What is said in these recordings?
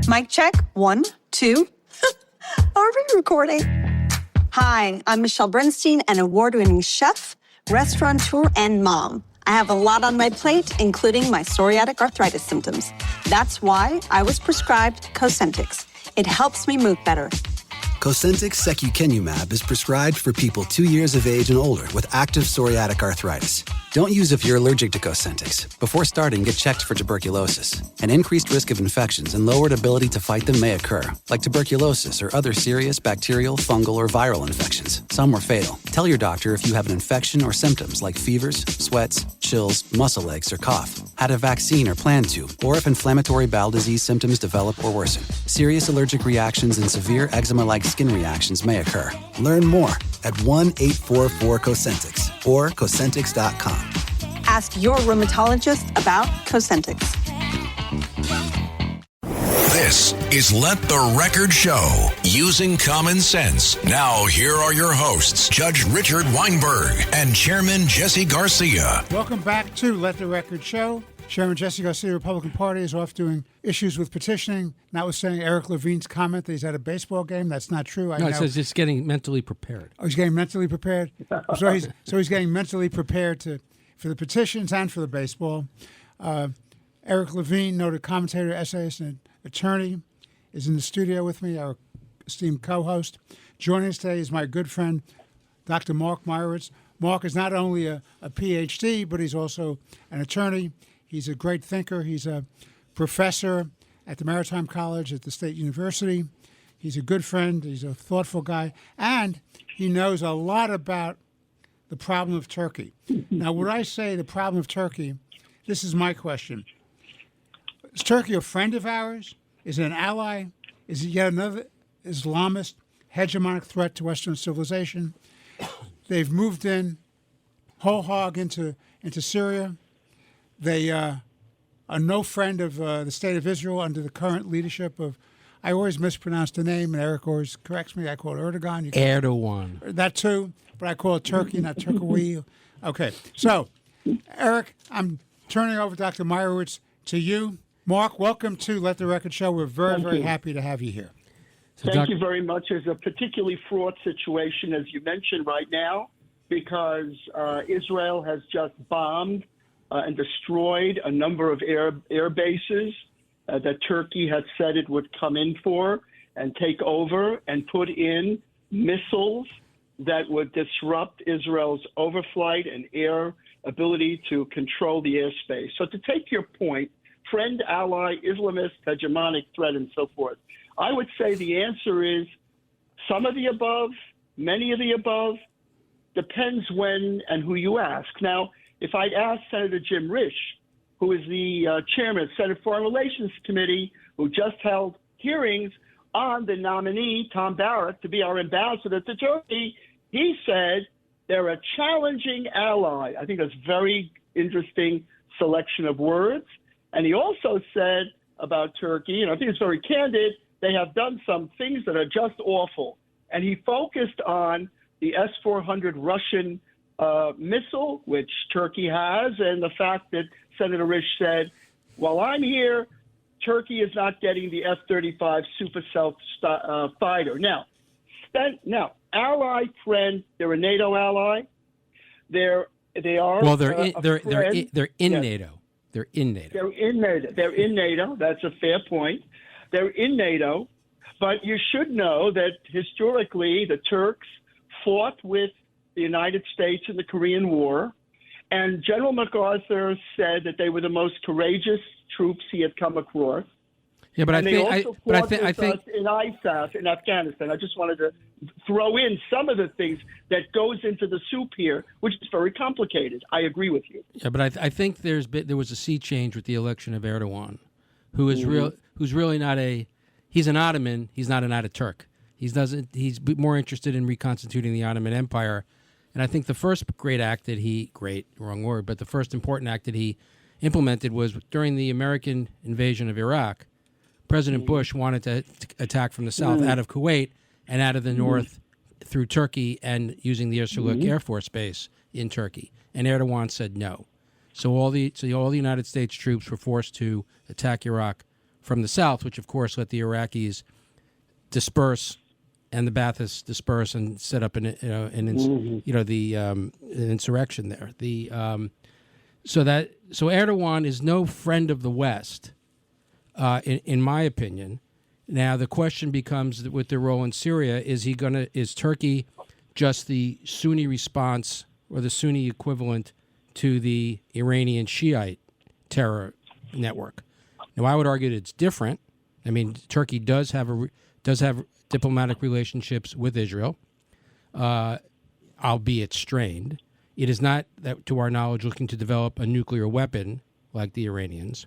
Mic check. 1, 2. Are we recording? Hi, I'm Michelle Bernstein, an award-winning chef, restaurateur, and mom. I have a lot on my plate, including my psoriatic arthritis symptoms. That's why I was prescribed Cosentyx. It helps me move better. Cosentyx secukinumab is prescribed for people 2 years of age and older with active psoriatic arthritis. Don't use if you're allergic to Cosentyx. Before starting, get checked for tuberculosis. An increased risk of infections and lowered ability to fight them may occur, like tuberculosis or other serious bacterial, fungal, or viral infections. Some are fatal. Tell your doctor if you have an infection or symptoms like fevers, sweats, chills, muscle aches, or cough, had a vaccine or plan to, or if inflammatory bowel disease symptoms develop or worsen. Serious allergic reactions and severe eczema-like skin reactions may occur. Learn more at 1-844-COSENTYX or Cosentyx.com. Ask your rheumatologist about Cosentyx. This is Let the Record Show, using common sense. Now, here are your hosts, Judge Richard Weinberg and Chairman Jesse Garcia. Welcome back to Let the Record Show. Chairman Jesse Garcia, Republican Party, is off doing issues with petitioning, notwithstanding Eric Levine's comment that he's at a baseball game. That's not true. It says just getting mentally prepared. Oh, he's getting mentally prepared? So he's getting mentally prepared for the petitions and for the baseball. Eric Levine, noted commentator, essayist, and attorney, is in the studio with me, our esteemed co-host. Joining us today is my good friend, Dr. Mark Meirowitz. Mark is not only a PhD, but he's also an attorney. He's a great thinker. He's a professor at the Maritime College at the State University. He's a good friend. He's a thoughtful guy. And he knows a lot about the problem of Turkey. Now, when I say the problem of Turkey, this is my question. Is Turkey a friend of ours? Is it an ally? Is it yet another Islamist hegemonic threat to Western civilization? They've moved in whole hog into Syria. They are no friend of the state of Israel under the current leadership of, I always mispronounce the name, and Eric always corrects me. I call it Erdogan. Erdogan. That too, but I call it Turkey, not Turkey. Okay, so, Eric, I'm turning over Dr. Meirowitz to you. Mark, welcome to Let the Record Show. We're very happy to have you here. Thank you very much. It's a particularly fraught situation, as you mentioned right now, because Israel has just bombed and destroyed a number of air bases that Turkey had said it would come in for and take over and put in missiles that would disrupt Israel's overflight and air ability to control the airspace. So to take your point, friend, ally, Islamist, hegemonic threat, and so forth, I would say the answer is some of the above, many of the above, depends when and who you ask. Now, if I'd asked Senator Jim Risch, who is the chairman of the Senate Foreign Relations Committee, who just held hearings on the nominee, Tom Barrack, to be our ambassador to Turkey, he said they're a challenging ally. I think that's a very interesting selection of words. And he also said about Turkey, and I think it's very candid, they have done some things that are just awful. And he focused on the S-400 Russian missile, which Turkey has, and the fact that Senator Risch said, while I'm here, Turkey is not getting the F-35 Super Stealth fighter. Now, ally, friend, they're a NATO ally. They are. Well, they're in NATO. They're in NATO. They're in NATO. That's a fair point. They're in NATO, but you should know that historically the Turks fought with the United States in the Korean War, and General MacArthur said that they were the most courageous troops he had come across. Yeah, but I think in ISAF in Afghanistan. I just wanted to throw in some of the things that goes into the soup here, which is very complicated. I agree with you. Yeah, but I think there was a sea change with the election of Erdogan, who is who's really not he's an Ottoman. He's not an Ataturk. He's more interested in reconstituting the Ottoman Empire. And I think the first the first important act that he implemented was during the American invasion of Iraq. President Bush wanted to attack from the south out of Kuwait and out of the north through Turkey and using the Irsuluk Air Force Base in Turkey. And Erdogan said no. So all the United States troops were forced to attack Iraq from the south, which of course let the Iraqis disperse and the Baathists disperse and set up an insurrection there. So Erdogan is no friend of the West, in my opinion. Now the question becomes with their role in Syria: is Turkey just the Sunni response or the Sunni equivalent to the Iranian Shiite terror network? Now I would argue that it's different. I mean, Turkey does have diplomatic relationships with Israel, albeit strained. It is not, that, to our knowledge, looking to develop a nuclear weapon like the Iranians,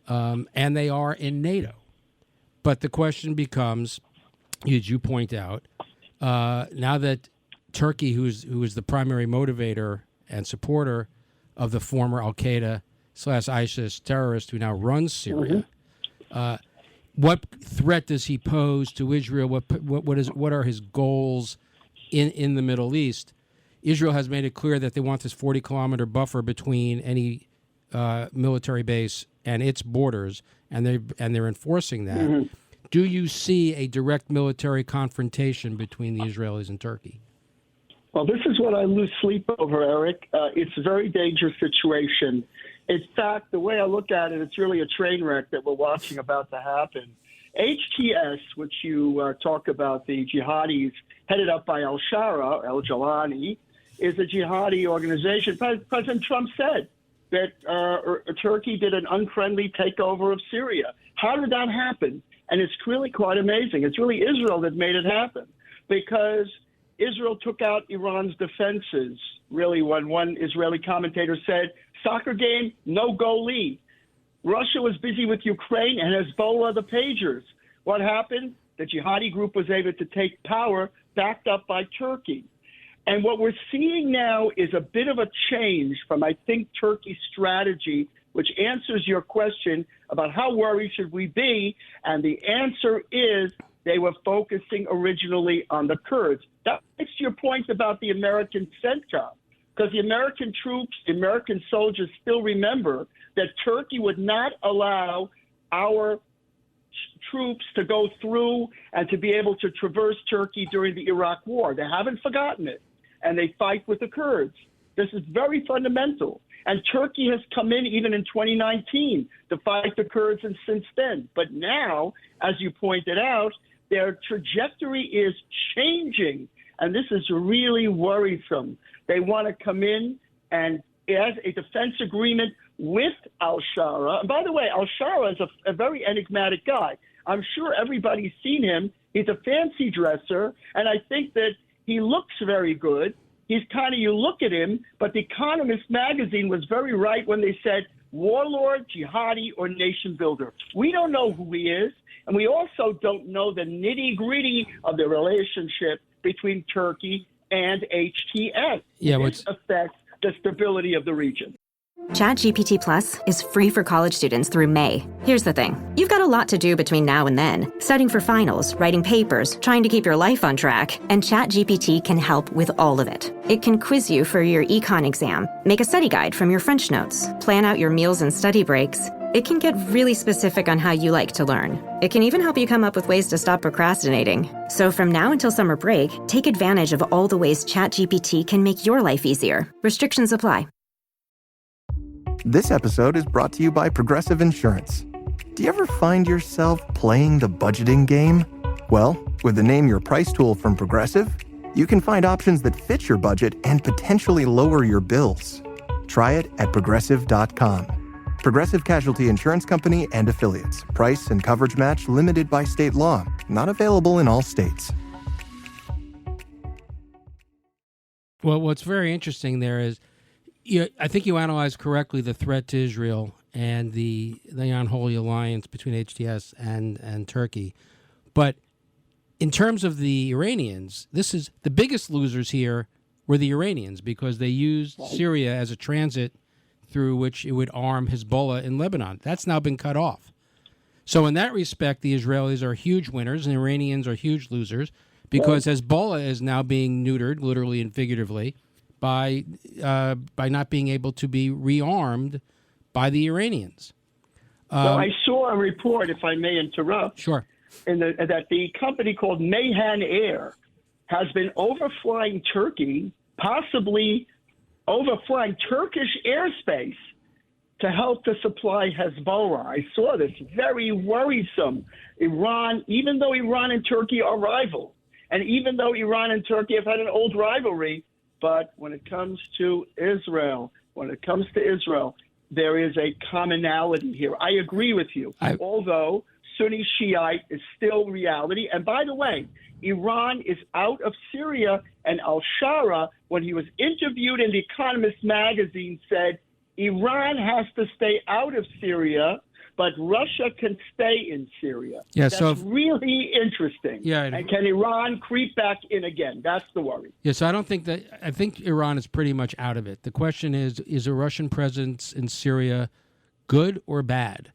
and they are in NATO. But the question becomes, as you point out, now that Turkey, who is the primary motivator and supporter of the former Al-Qaeda/ISIS terrorist who now runs Syria, what threat does he pose to Israel? What are his goals in the Middle East? Israel has made it clear that they want this 40-kilometer buffer between any military base and its borders, and they're enforcing that. Mm-hmm. Do you see a direct military confrontation between the Israelis and Turkey? Well, this is what I lose sleep over, Eric. It's a very dangerous situation. In fact, the way I look at it, it's really a train wreck that we're watching about to happen. HTS, which you talk about, the jihadis headed up by al-Shara, al-Jalani, is a jihadi organization. President Trump said that Turkey did an unfriendly takeover of Syria. How did that happen? And it's really quite amazing. It's really Israel that made it happen, because Israel took out Iran's defenses. Really, when one Israeli commentator said, soccer game, no goalie. Russia was busy with Ukraine and Hezbollah, the pagers. What happened? The jihadi group was able to take power, backed up by Turkey. And what we're seeing now is a bit of a change from, I think, Turkey's strategy, which answers your question about how worried should we be. And the answer is they were focusing originally on the Kurds. That makes your point about the American CENTCOM, because the American troops, the American soldiers still remember that Turkey would not allow our troops to go through and to be able to traverse Turkey during the Iraq War. They haven't forgotten it, and they fight with the Kurds. This is very fundamental. And Turkey has come in even in 2019 to fight the Kurds, and since then. But now, as you pointed out, their trajectory is changing, and this is really worrisome. They want to come in and as a defense agreement with al-Shara. And by the way, al-Shara is a very enigmatic guy. I'm sure everybody's seen him. He's a fancy dresser, and I think that he looks very good. He's kind of, you look at him, but The Economist magazine was very right when they said warlord, jihadi, or nation builder. We don't know who he is, and we also don't know the nitty-gritty of the relationship between Turkey and HTS. Yeah, this affects the stability of the region. ChatGPT Plus is free for college students through May. Here's the thing. You've got a lot to do between now and then. Studying for finals, writing papers, trying to keep your life on track. And ChatGPT can help with all of it. It can quiz you for your econ exam, make a study guide from your French notes, plan out your meals and study breaks. It can get really specific on how you like to learn. It can even help you come up with ways to stop procrastinating. So from now until summer break, take advantage of all the ways ChatGPT can make your life easier. Restrictions apply. This episode is brought to you by Progressive Insurance. Do you ever find yourself playing the budgeting game? Well, with the Name Your Price tool from Progressive, you can find options that fit your budget and potentially lower your bills. Try it at Progressive.com. Progressive Casualty Insurance Company and Affiliates. Price and coverage match limited by state law. Not available in all states. Well, what's very interesting there is, I think you analyzed correctly the threat to Israel and the unholy alliance between HTS and Turkey. But in terms of the Iranians, this is the biggest losers here were the Iranians, because they used Syria as a transit through which it would arm Hezbollah in Lebanon. That's now been cut off. So in that respect, the Israelis are huge winners and the Iranians are huge losers, because Hezbollah is now being neutered, literally and figuratively, by not being able to be rearmed by the Iranians. Well, I saw a report, if I may interrupt, Sure. that the company called Mayhan Air has been overflying Turkey, possibly overflying Turkish airspace to help to supply Hezbollah. I saw this. Very worrisome. Iran, even though Iran and Turkey are rivals, and even though Iran and Turkey have had an old rivalry, but when it comes to Israel, there is a commonality here. I agree with you. Although Sunni Shiite is still reality. And by the way, Iran is out of Syria, and al-Shara, when he was interviewed in The Economist magazine, said Iran has to stay out of Syria, but Russia can stay in Syria. Yeah, That's really interesting. Yeah, and can Iran creep back in again? That's the worry. Yeah, so I think Iran is pretty much out of it. The question is a Russian presence in Syria good or bad?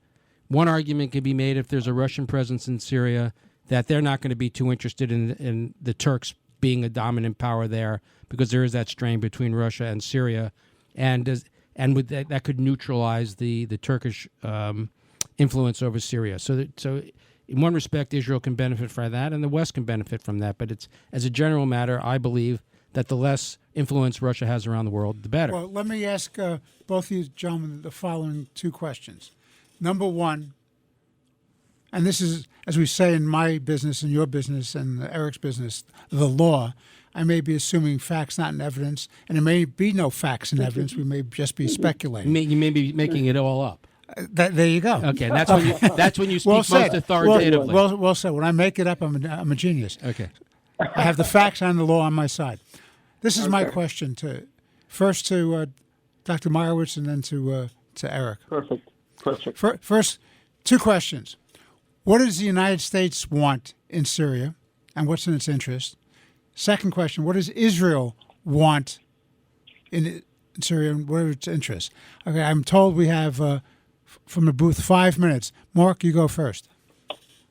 One argument could be made if there's a Russian presence in Syria that they're not going to be too interested in the Turks being a dominant power there because there is that strain between Russia and Syria, and with that could neutralize the Turkish influence over Syria. So in one respect, Israel can benefit from that, and the West can benefit from that. But it's as a general matter, I believe that the less influence Russia has around the world, the better. Well, let me ask both of you gentlemen the following two questions. Number one, and this is, as we say in my business and your business and Eric's business, the law. I may be assuming facts, not in evidence, and there may be no facts and evidence. We may just be speculating. You may be making it all up. There you go. Okay, that's when you speak most authoritatively. Well said. When I make it up, I'm a genius. Okay. I have the facts and the law on my side. This is my question first to Dr. Meirowitz and then to Eric. Perfect. First, two questions. What does the United States want in Syria, and what's in its interest? Second question, what does Israel want in Syria, and what are its interests? Okay, I'm told we have, from the booth, 5 minutes. Mark, you go first.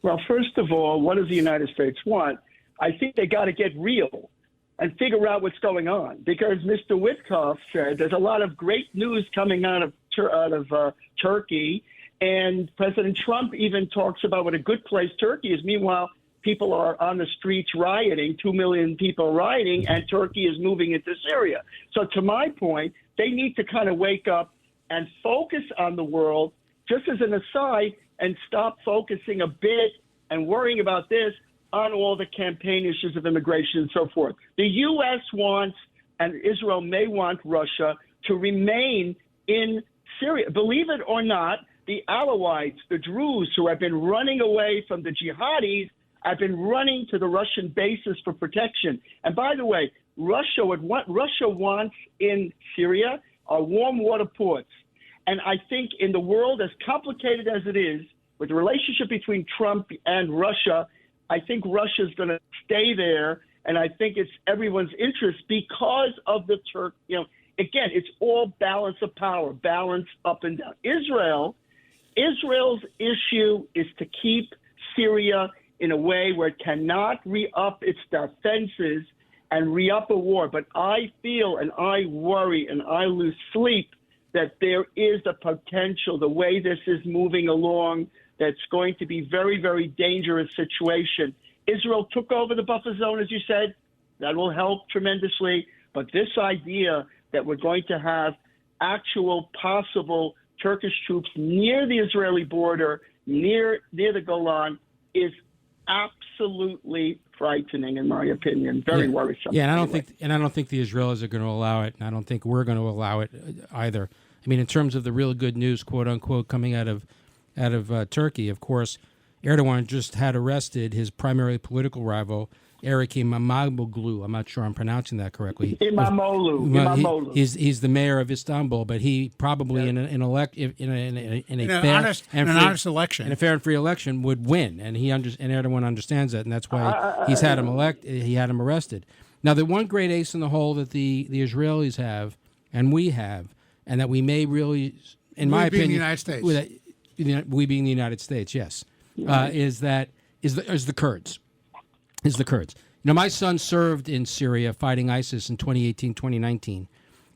Well, first of all, what does the United States want? I think they got to get real and figure out what's going on, because Mr. Witkoff said there's a lot of great news coming out of Turkey, and President Trump even talks about what a good place Turkey is. Meanwhile, people are on the streets rioting, 2 million people rioting, and Turkey is moving into Syria. So to my point, they need to kind of wake up and focus on the world, just as an aside, and stop focusing a bit and worrying about this on all the campaign issues of immigration and so forth. The U.S. wants, and Israel may want, Russia to remain in Syria. Believe it or not, the Alawites, the Druze, who have been running away from the jihadis, have been running to the Russian bases for protection. And by the way, Russia wants in Syria are warm water ports. And I think in the world as complicated as it is, with the relationship between Trump and Russia, I think Russia is going to stay there. And I think it's everyone's interest because of the Turk. Again, it's all balance of power, balance up and down. Israel's issue is to keep Syria in a way where it cannot re-up its defenses and re-up a war. But I feel and I worry and I lose sleep that there is a potential, the way this is moving along, that's going to be very, very dangerous situation. Israel took over the buffer zone, as you said. That will help tremendously. But this idea that we're going to have actual possible Turkish troops near the Israeli border, near the Golan, is absolutely frightening, in my opinion. Very worrisome. Yeah, and I don't think the Israelis are going to allow it, and I don't think we're going to allow it either. I mean, in terms of the real good news, quote unquote, coming out of Turkey, of course, Erdogan just had arrested his primary political rival, Erik Imamoglu. I'm not sure I'm pronouncing that correctly. Imamoglu. He's the mayor of Istanbul, but he probably in a fair and free election would win, and Erdogan understands that, and that's why he had him arrested. Now, the one great ace in the hole that the Israelis have, and we have, and that we may really, in my opinion, the United States. We being the United States, yes, is the Kurds. Is the Kurds. My son served in Syria fighting ISIS in 2018, 2019.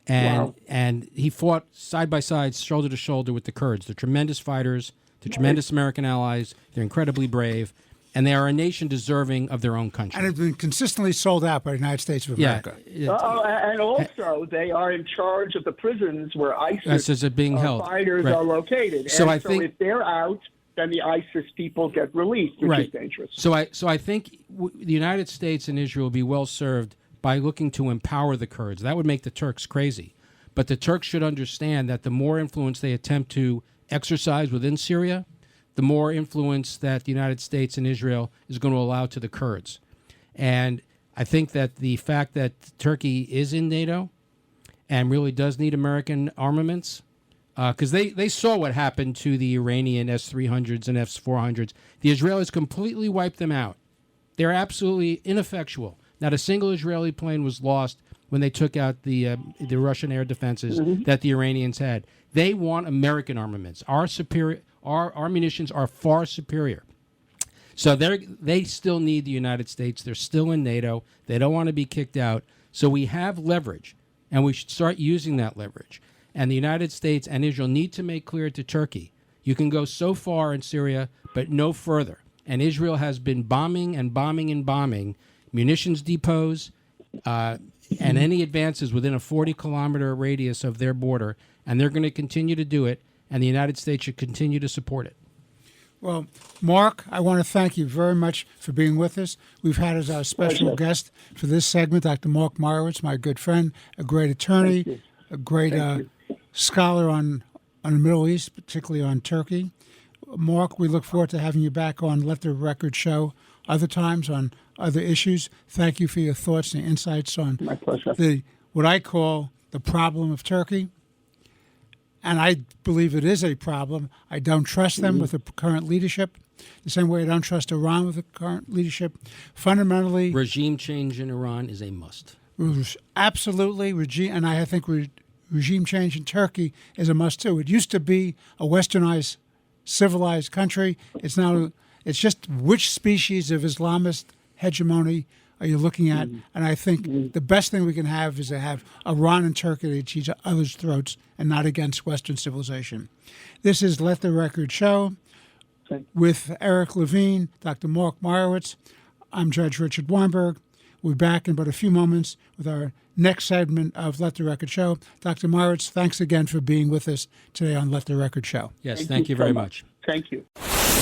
And he fought side by side, shoulder to shoulder with the Kurds. They're tremendous fighters. They're tremendous American allies. They're incredibly brave. And they are a nation deserving of their own country. And have been consistently sold out by the United States of America. And also, they are in charge of the prisons where ISIS are being held. Fighters are located. So and so if they're out, then the ISIS people get released, which is dangerous. So I think the United States and Israel will be well served by looking to empower the Kurds. That would make the Turks crazy. But the Turks should understand that the more influence they attempt to exercise within Syria, the more influence that the United States and Israel is going to allow to the Kurds. And I think that the fact that Turkey is in NATO and really does need American armaments, because they saw what happened to the Iranian S-300s and S-400s. The Israelis completely wiped them out. They're absolutely ineffectual. Not a single Israeli plane was lost when they took out the Russian air defenses that the Iranians had. They want American armaments. Our munitions are far superior. So they still need the United States. They're still in NATO. They don't want to be kicked out. So we have leverage, and we should start using that leverage. And the United States and Israel need to make clear to Turkey, you can go so far in Syria, but no further. And Israel has been bombing and bombing and bombing munitions depots and any advances within a 40-kilometer radius of their border, and they're going to continue to do it, and the United States should continue to support it. Well, Mark, I want to thank you very much for being with us. We've had as our special guest for this segment Dr. Mark Meirowitz, my good friend, a great attorney, a great scholar on the Middle East, particularly on Turkey. Mark, we look forward to having you back on Let the Record Show other times on other issues. Thank you for your thoughts and insights on what I call the problem of Turkey. And I believe it is a problem. I don't trust them with the current leadership, the same way I don't trust Iran with the current leadership. Fundamentally, regime change in Iran is a must. Absolutely. And I think regime change in Turkey is a must, too. It used to be a westernized, civilized country. It's just which species of Islamist hegemony are you looking at? And I think the best thing we can have is to have Iran and Turkey at each other's throats and not against Western civilization. This is Let the Record Show with Eric Levine, Dr. Mark Meirowitz. I'm Judge Richard Weinberg. We'll be back in but a few moments with our next segment of Let the Record Show. Dr. Meirowitz, thanks again for being with us today on Let the Record Show. Yes, thank you very much. Thank you.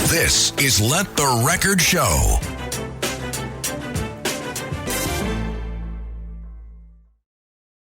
This is Let the Record Show.